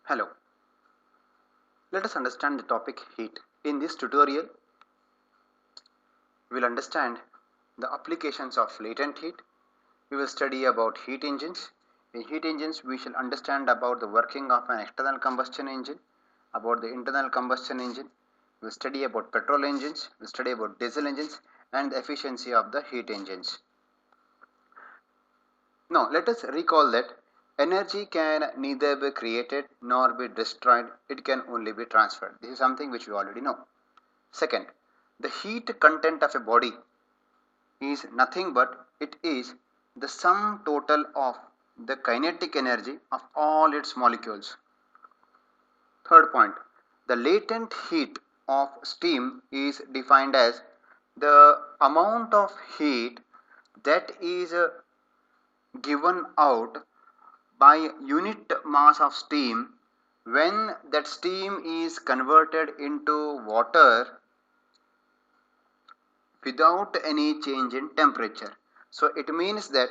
Hello, let us understand the topic heat. In this tutorial, we will understand the applications of latent heat. We will study about heat engines. In heat engines, we shall understand about the working of an external combustion engine, about the internal combustion engine. We will study about petrol engines, we will study about diesel engines and the efficiency of the heat engines. Now, let us recall that energy can neither be created nor be destroyed, it can only be transferred. This is something which we already know. Second, the heat content of a body is nothing but it is the sum total of the kinetic energy of all its molecules. Third point, the latent heat of steam is defined as the amount of heat that is given out by unit mass of steam when that steam is converted into water without any change in temperature. So it means that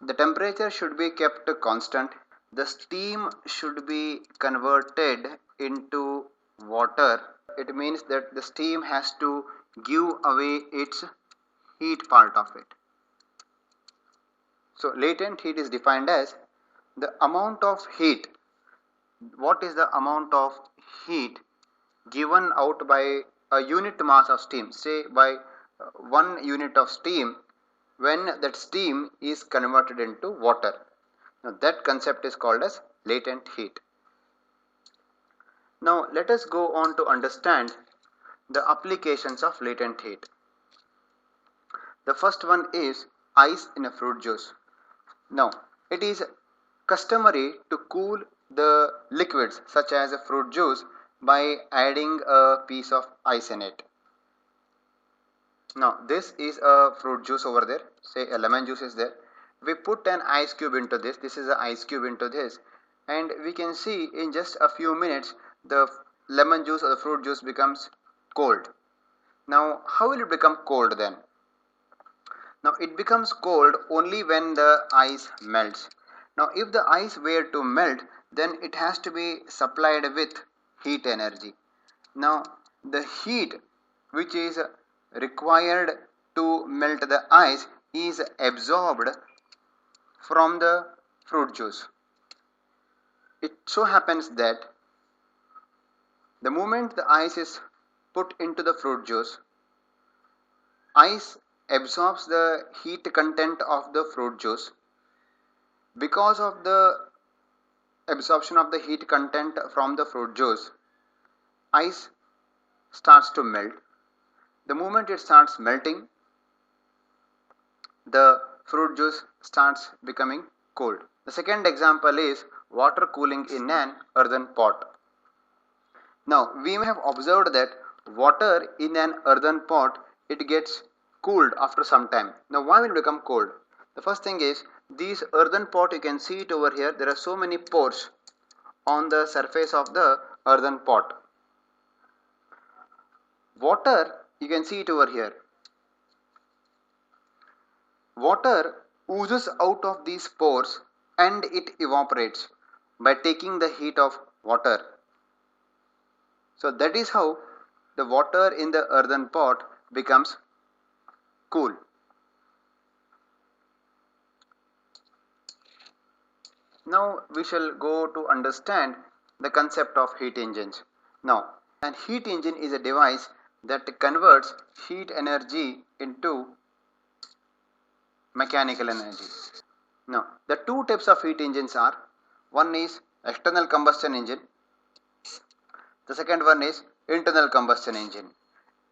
the temperature should be kept constant, the steam should be converted into water. It means that the steam has to give away its heat part of it. So latent heat is defined as the amount of heat. What is the amount of heat given out by a unit mass of steam, say by 1 unit of steam, when that steam is converted into water. Now that concept is called as latent heat. Now let us go on to understand the applications of latent heat. The first one is ice in a fruit juice. Now it is customary to cool the liquids such as a fruit juice by adding a piece of ice in it. Now this is a fruit juice over there, say a lemon juice is there. We put an ice cube into this, this is an ice cube into this, and we can see in just a few minutes the lemon juice or the fruit juice becomes cold. Now how will it become cold then? Now it becomes cold only when the ice melts. Now if the ice were to melt, then it has to be supplied with heat energy. Now the heat which is required to melt the ice is absorbed from the fruit juice. It so happens that the moment the ice is put into the fruit juice, ice absorbs the heat content of the fruit juice. Because of the absorption of the heat content from the fruit juice, ice starts to melt. The moment it starts melting, the fruit juice starts becoming cold. The second example is water cooling in an earthen pot. Now we may have observed that water in an earthen pot, it gets cooled after some time. Now why will it become cold? The first thing is, this earthen pot, you can see it over here, there are so many pores on the surface of the earthen pot. Water, you can see it over here. Water oozes out of these pores and it evaporates by taking the heat of water. So that is how the water in the earthen pot becomes cool. Now we shall go to understand the concept of heat engines. Now, an heat engine is a device that converts heat energy into mechanical energy. Now, the two types of heat engines are, one is external combustion engine, the second one is internal combustion engine.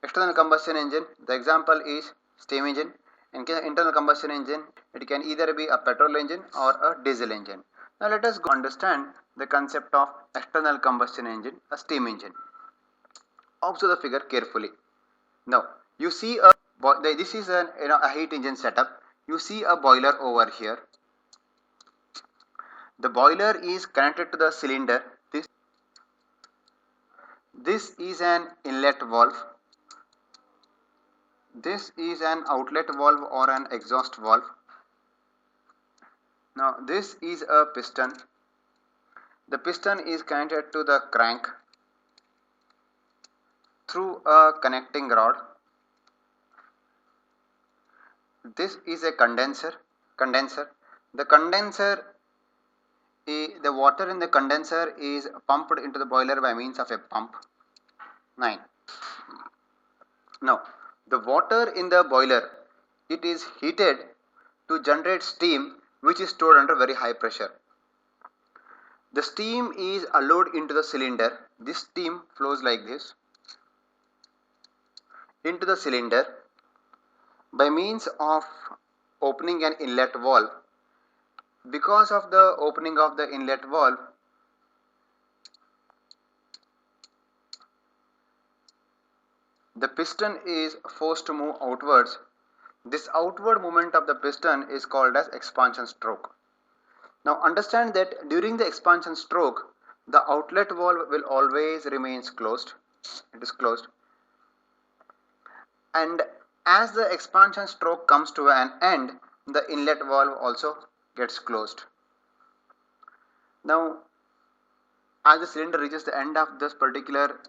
External combustion engine, the example is steam engine. In case of internal combustion engine, it can either be a petrol engine or a diesel engine. Now let us go understand the concept of external combustion engine, a steam engine. Observe the figure carefully. Now you see this is a heat engine setup. You see a boiler over here. The boiler is connected to the cylinder. This is an inlet valve. This is an outlet valve or an exhaust valve. Now this is a piston. The piston is connected to the crank through a connecting rod. This is a condenser. The the water in the condenser is pumped into the boiler by means of a pump. 9. Now, the water in the boiler, it is heated to generate steam which is stored under very high pressure. The steam is allowed into the cylinder. This steam flows like this into the cylinder by means of opening an inlet valve. Because of the opening of the inlet valve, the piston is forced to move outwards. This outward movement of the piston is called as expansion stroke. Now understand that during the expansion stroke, the outlet valve will always remains closed. It is closed. And as the expansion stroke comes to an end, the inlet valve also gets closed. Now, as the cylinder reaches the end of this particular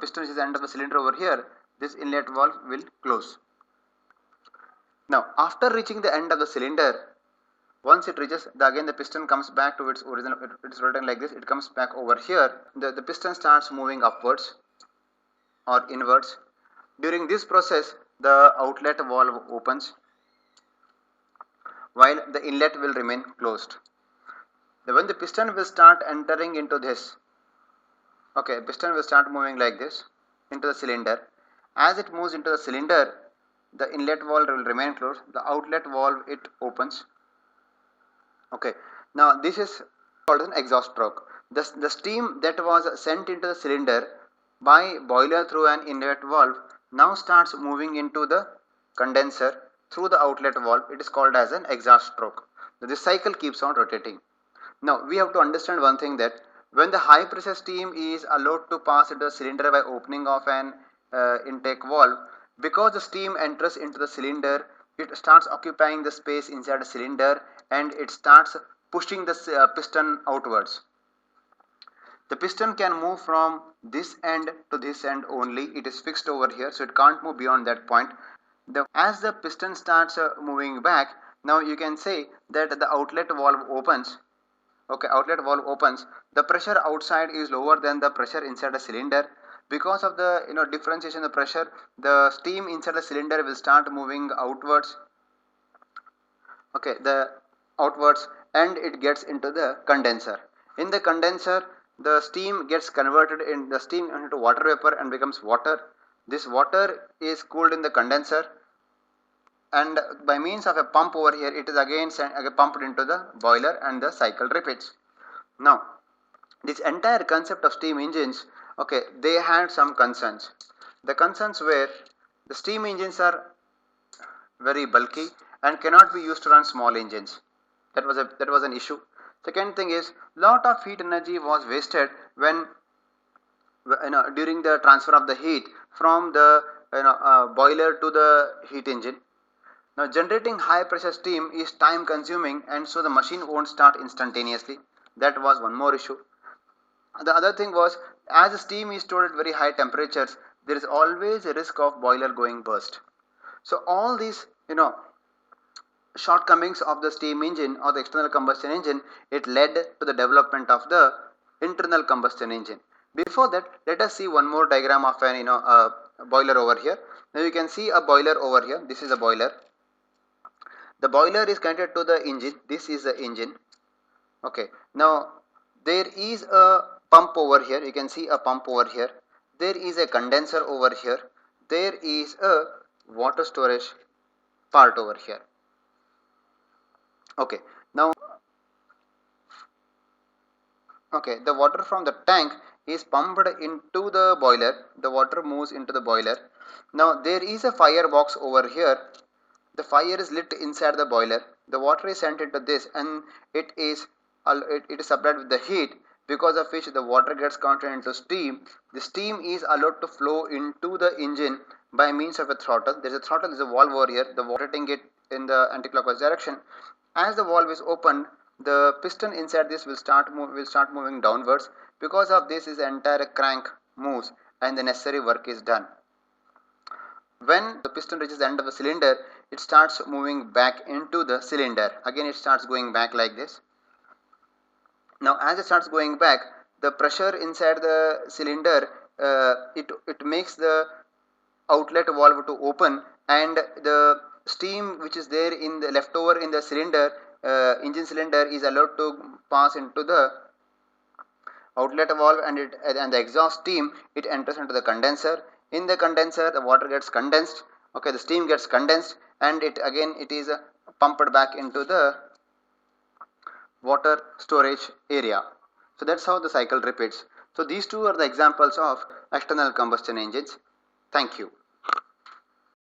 piston reaches the end of the cylinder over here, this inlet valve will close. Now, after reaching the end of the cylinder, once it reaches, again the piston comes back to its original, it's rotating like this, it comes back over here, the piston starts moving upwards or inwards. During this process, the outlet valve opens while the inlet will remain closed. When the piston will start entering into this, okay, piston will start moving like this into the cylinder. As it moves into the cylinder, the inlet valve will remain closed, the outlet valve it opens. Okay, now this is called an exhaust stroke. The steam that was sent into the cylinder by boiler through an inlet valve now starts moving into the condenser through the outlet valve. It is called as an exhaust stroke. This cycle keeps on rotating. Now we have to understand one thing, that when the high pressure steam is allowed to pass into the cylinder by opening of an intake valve, because the steam enters into the cylinder, it starts occupying the space inside the cylinder and it starts pushing the piston outwards. The piston can move from this end to this end only. It is fixed over here, so it can't move beyond that point. As the piston starts moving back, now you can say that the outlet valve opens. Okay, outlet valve opens. The pressure outside is lower than the pressure inside the cylinder. Because of the differentiation of the pressure, the steam inside the cylinder will start moving outwards. Okay, outwards, and it gets into the condenser. In the condenser, the steam gets converted into water vapor and becomes water. This water is cooled in the condenser, and by means of a pump over here, it is again pumped into the boiler and the cycle repeats. Now, this entire concept of steam engines, okay, they had some concerns. The concerns were the steam engines are very bulky and cannot be used to run small engines. That was an issue. Second thing is, lot of heat energy was wasted when during the transfer of the heat from the boiler to the heat engine. Now generating high pressure steam is time consuming, and so the machine won't start instantaneously. That was one more issue. The other thing was, as the steam is stored at very high temperatures, there is always a risk of boiler going burst. So all these shortcomings of the steam engine or the external combustion engine, it led to the development of the internal combustion engine. Before that, let us see one more diagram of an boiler over here. Now you can see a boiler over here. This is a boiler. The boiler is connected to the engine. This is the engine. Okay, now there is a pump over here. You can see a pump over here. There is a condenser over here. There is a water storage part over here. Okay, now the water from the tank is pumped into the boiler. The water moves into the boiler. Now there is a fire box over here. The fire is lit inside the boiler. The water is sent into this, and it is supplied with the heat, because of which the water gets converted into steam. The steam is allowed to flow into the engine by means of a throttle. There is a throttle, there is a valve over here. The water taking it in the anti-clockwise direction. As the valve is opened, the piston inside this will start moving downwards. Because of this, the entire crank moves and the necessary work is done. When the piston reaches the end of the cylinder, it starts moving back into the cylinder. Again, it starts going back like this. Now as it starts going back, the pressure inside the cylinder, it makes the outlet valve to open, and the steam which is there in the leftover in the cylinder, engine cylinder, is allowed to pass into the outlet valve, and the exhaust steam, it enters into the condenser. In the condenser, the water gets condensed, okay, the steam gets condensed, and it is pumped back into the water storage area. So that's how the cycle repeats. So these two are the examples of external combustion engines. Thank you.